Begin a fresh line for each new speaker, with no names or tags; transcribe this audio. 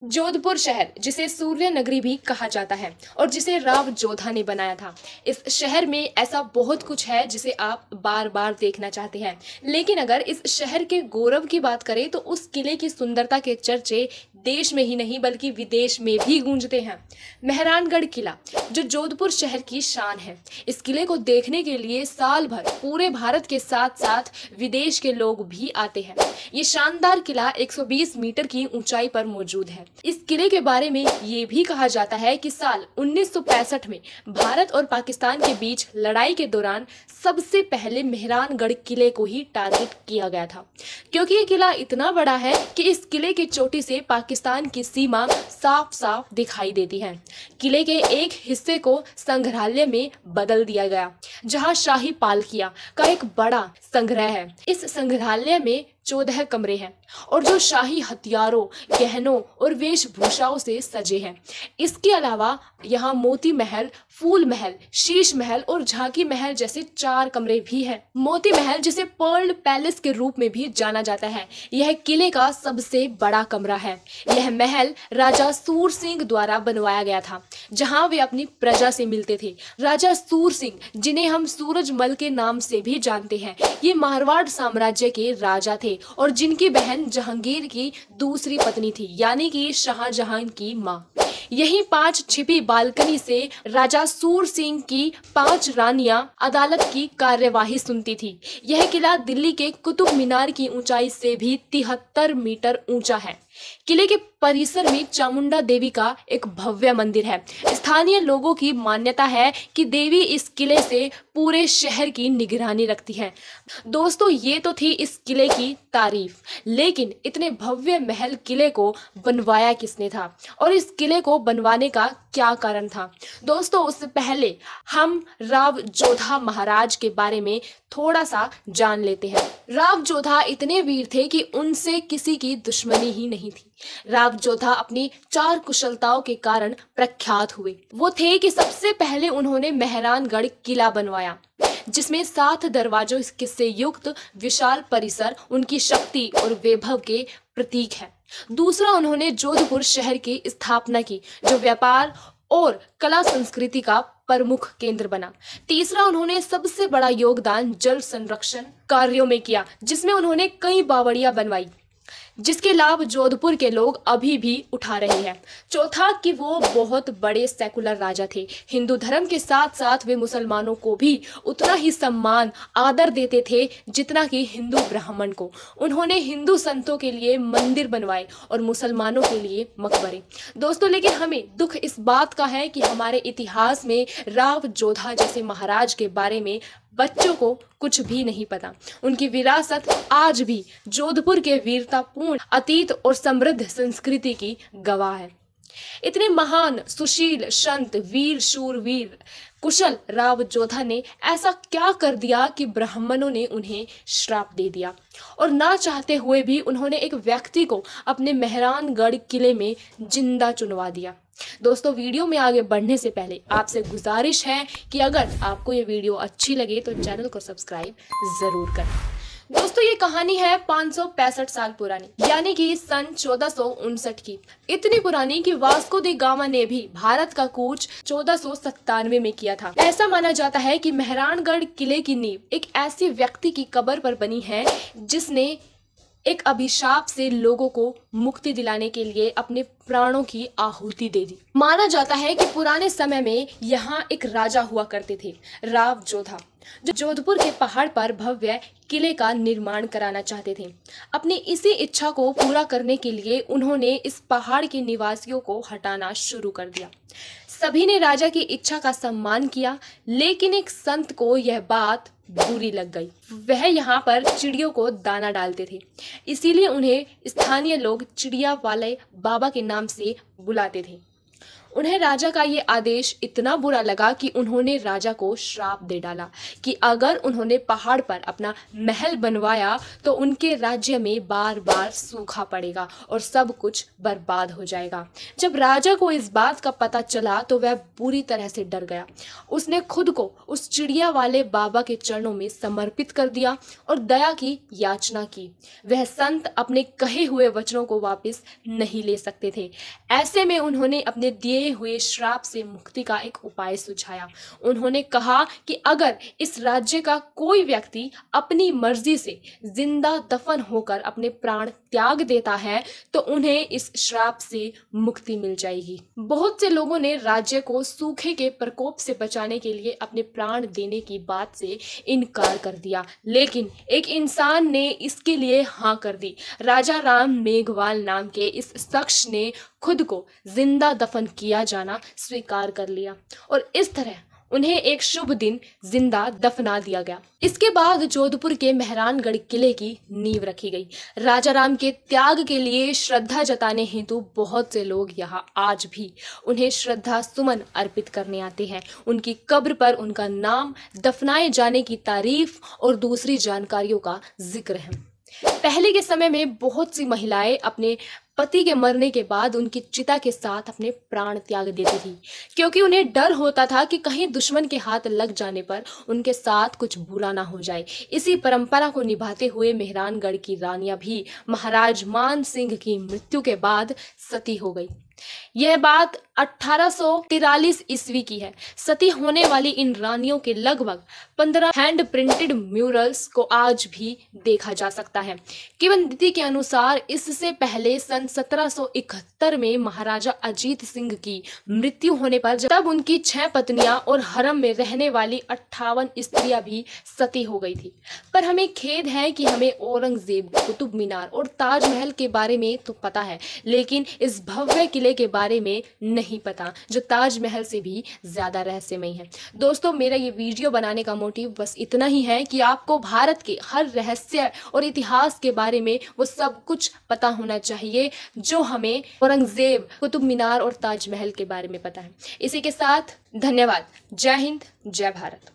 जोधपुर शहर, जिसे सूर्य नगरी भी कहा जाता है और जिसे राव जोधा ने बनाया था। इस शहर में ऐसा बहुत कुछ है जिसे आप बार बार देखना चाहते हैं। लेकिन अगर इस शहर के गौरव की बात करें तो उस किले की सुंदरता के चर्चे देश में ही नहीं बल्कि विदेश में भी गूंजते हैं। मेहरानगढ़ किला, जो जोधपुर शहर की शान है, इस किले को देखने के लिए साल भर पूरे भारत के साथ साथ विदेश के लोग भी आते हैं। ये शानदार किला 120 मीटर की ऊंचाई पर मौजूद है। इस किले के बारे में ये भी कहा जाता है कि साल 1965 में भारत और पाकिस्तान के बीच लड़ाई के दौरान सबसे पहले मेहरानगढ़ किले को ही टारगेट किया गया था, क्योंकि ये किला इतना बड़ा है कि इस किले की चोटी से पाकिस्तान की सीमा साफ साफ दिखाई देती है। किले के एक हिस्से को संग्रहालय में बदल दिया गया, जहां शाही पालकिया का एक बड़ा संग्रह है। इस संग्रहालय में 14 कमरे हैं और जो शाही हथियारों, गहनों और वेशभूषाओं से सजे हैं। इसके अलावा यहाँ मोती महल, फूल महल, शीश महल और झांकी महल जैसे 4 कमरे भी हैं। मोती महल, जिसे पर्ल पैलेस के रूप में भी जाना जाता है, यह किले का सबसे बड़ा कमरा है। यह महल राजा सूर सिंह द्वारा बनवाया गया था, जहाँ वे अपनी प्रजा से मिलते थे। राजा सूर सिंह, जिन्हें हम सूरजमल के नाम से भी जानते हैं, ये मारवाड़ साम्राज्य के राजा थे और जिनकी बहन जहांगीर की दूसरी पत्नी थी, यानी कि शाहजहां की मां। यही 5 छिपी बालकनी से राजा सूर सिंह की 5 रानियां अदालत की कार्यवाही सुनती थी। यह किला दिल्ली के कुतुब मीनार की ऊंचाई से भी 73 मीटर ऊंचा है। किले के परिसर में चामुंडा देवी का एक भव्य मंदिर है। स्थानीय लोगों की मान्यता है कि देवी इस किले से पूरे शहर की निगरानी रखती है। दोस्तों, ये तो थी इस किले की तारीफ, लेकिन इतने भव्य महल किले को बनवाया किसने था और इस किले को बनवाने का क्या कारण था? दोस्तों, उससे पहले हम राव जोधा महाराज के बारे में थोड़ा सा जान लेते हैं। राव जोधा इतने वीर थे कि उनसे किसी की दुश्मनी ही नहीं थी। राव जोधा अपनी 4 कुशलताओं के कारण प्रख्यात हुए। वो थे कि सबसे पहले उन्होंने मेहरानगढ़ किला बनवाया, जिसमें 7 दरवाजों से युक्त विशाल परिसर उनकी शक्ति और वैभव के प्रतीक है। दूसरा, उन्होंने जोधपुर शहर की स्थापना की, जो व्यापार और कला संस्कृति का प्रमुख केंद्र बना। तीसरा, उन्होंने सबसे बड़ा योगदान जल संरक्षण कार्यों में किया, जिसमें उन्होंने कई बावड़ियां बनवाई, जिसके लाभ जोधपुर के लोग अभी भी उठा रहे हैं। चौथा, कि वो बहुत बड़े सेकुलर राजा थे। हिंदू धर्म के साथ साथ वे मुसलमानों को भी उतना ही सम्मान, आदर देते थे जितना कि हिंदू ब्राह्मण को। उन्होंने हिंदू संतों के लिए मंदिर बनवाए और मुसलमानों के लिए मकबरे। दोस्तों, लेकिन हमें दुख इस बात का है कि हमारे इतिहास में राव जोधा जैसे महाराज के बारे में बच्चों को कुछ भी नहीं पता। उनकी विरासत आज भी जोधपुर के वीरतापूर्ण अतीत और समृद्ध संस्कृति की गवाह है। इतने महान, सुशील, संत, वीर, शूरवीर, कुशल राव जोधा ने ऐसा क्या कर दिया कि ब्राह्मणों ने उन्हें श्राप दे दिया और ना चाहते हुए भी उन्होंने एक व्यक्ति को अपने मेहरानगढ़ किले में जिंदा चुनवा दिया। दोस्तों, वीडियो में आगे बढ़ने से पहले आपसे गुजारिश है कि अगर आपको ये वीडियो अच्छी लगे तो चैनल को सब्सक्राइब जरूर करें। दोस्तों, ये कहानी है 565 साल पुरानी, यानी कि सन 1459 की। इतनी पुरानी कि वास्को द गामा ने भी भारत का कूच 1497 में किया था। ऐसा माना जाता है कि मेहरानगढ़ किले की नींव एक ऐसे व्यक्ति की कब्र पर बनी है जिसने एक अभिशाप से लोगों को मुक्ति दिलाने के लिए अपने प्राणों की आहुति दे दी। माना जाता है कि पुराने समय में यहाँ एक राजा हुआ करते थे, राव जोधा, जो जोधपुर के पहाड़ पर भव्य किले का निर्माण कराना चाहते थे। अपनी इसी इच्छा को पूरा करने के लिए उन्होंने इस पहाड़ के निवासियों को हटाना शुरू कर दिया। सभी ने राजा की इच्छा का सम्मान किया, लेकिन एक संत को यह बात बुरी लग गई। वह यहाँ पर चिड़ियों को दाना डालते थे, इसीलिए उन्हें स्थानीय लोग चिड़िया वाले बाबा के नाम से बुलाते थे। उन्हें राजा का ये आदेश इतना बुरा लगा कि उन्होंने राजा को श्राप दे डाला कि अगर उन्होंने पहाड़ पर अपना महल बनवाया तो उनके राज्य में बार बार सूखा पड़ेगा और सब कुछ बर्बाद हो जाएगा। जब राजा को इस बात का पता चला तो वह बुरी तरह से डर गया। उसने खुद को उस चिड़िया वाले बाबा के चरणों में समर्पित कर दिया और दया की याचना की। वह संत अपने कहे हुए वचनों को वापस नहीं ले सकते थे। ऐसे में उन्होंने अपने दिए हुए श्राप से मुक्ति का एक उपाय सुझाया। उन्होंने कहा कि अगर इस राज्य का कोई व्यक्ति अपनी मर्जी से जिंदा दफन होकर अपने प्राण त्याग देता है तो उन्हें इस श्राप से मुक्ति मिल जाएगी। बहुत से लोगों ने राज्य को सूखे के प्रकोप से बचाने के लिए अपने प्राण देने की बात से इनकार कर दिया, लेकिन एक इंसान ने इसके लिए हाँ कर दी। राजा राम मेघवाल नाम के इस शख्स ने खुद को जिंदा दफन किया जाना स्वीकार कर लिया और इस तरह उन्हें एक शुभ दिन जिंदा दफना दिया गया। इसके बाद जोधपुर के मेहरानगढ़ किले की नींव रखी गई। राजा राम के त्याग के लिए श्रद्धा जताने हेतु बहुत से लोग यहाँ आज भी उन्हें श्रद्धा सुमन अर्पित करने आते हैं। उनकी कब्र पर उनका नाम, दफनाए जाने की तारीफ और दूसरी जानकारियों का जिक्र है। पहले के समय में बहुत सी महिलाएं अपने पति के मरने के बाद उनकी चिता के साथ अपने प्राण त्याग देती थी, क्योंकि उन्हें डर होता था कि कहीं दुश्मन के हाथ लग जाने पर उनके साथ कुछ बुरा ना हो जाए। इसी परंपरा को निभाते हुए मेहरानगढ़ की रानियां भी महाराज मान सिंह की मृत्यु के बाद सती हो गई। यह बात 1843 ईस्वी की है। सती होने वाली इन रानियों के लगभग 15 हैंड प्रिंटेड म्यूरल्स को आज भी देखा जा सकता है। किंवदंती के अनुसार इससे पहले सन 1771 में महाराजा अजीत सिंह की मृत्यु होने पर तब उनकी 6 पत्नियां और हरम में रहने वाली 58 स्त्रियां भी सती हो गई थी। पर हमें खेद है कि हमें औरंगजेब, कुतुब मीनार और ताजमहल के बारे में तो पता है, लेकिन इस भव्य किले के बारे में नहीं पता, जो ताजमहल से भी ज्यादा रहस्यमय है। दोस्तों, मेरा ये वीडियो बनाने का मोटिव बस इतना ही है कि आपको भारत के हर रहस्य और इतिहास के बारे में वो सब कुछ पता होना चाहिए जो हमें औरंगजेब, कुतुब मीनार और ताजमहल के बारे में पता है। इसी के साथ धन्यवाद। जय हिंद, जय भारत।